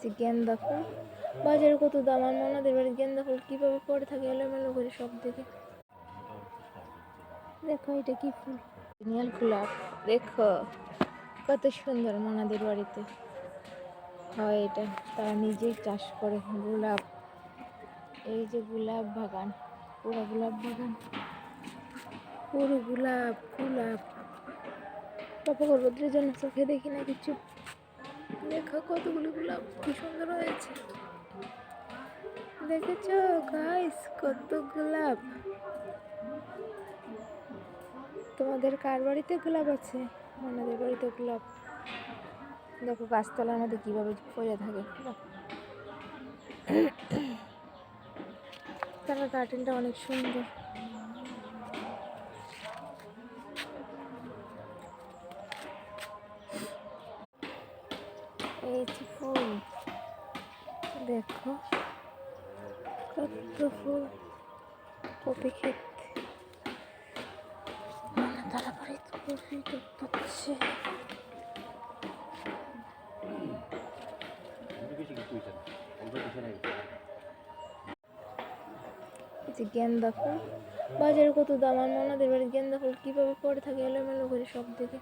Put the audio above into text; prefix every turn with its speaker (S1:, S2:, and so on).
S1: যে গেন্দা ফুল বাজারে কত দাম, আর মনাদের বাড়ির গেন্দা ফুল কীভাবে পড়ে থাকে এলোমেলো করে সব দিকে। দেখো এটা কি ফুল, নীল গোলাপ। দেখো কত সুন্দর মনাদের বাড়িতে হয় এটা, তারা নিজেই চাষ করে গোলাপ। এই যে গোলাপ বাগান, পুরো গোলাপ বাগান, পুরো গোলাপ গোলাপ। পাপা রোদ্রের জন্য চোখে দেখি না কিছু। দেখো কতগুলো গোলাপ কি সুন্দর হয়েছে, দেখেছো গাইস কত গোলাপ। তোমাদের কার বাড়িতে গোলাপ আছে? আমাদের বাড়িতে গোলাপ। দেখো গাছতলার মধ্যে কিভাবে পড়ে থাকে। তার গার্ডেনটা অনেক সুন্দর। এই যে ফুল, দেখো কত ফুল। কপি ক্ষেত, তারা বাড়িতে কপি পাচ্ছে। যে গেন্দা ফুল বাজারে কত দাম, আর মনাদের বাড়ির গেন্দা ফুল কীভাবে পড়ে থাকে এলোমেলো করে সব দিকে।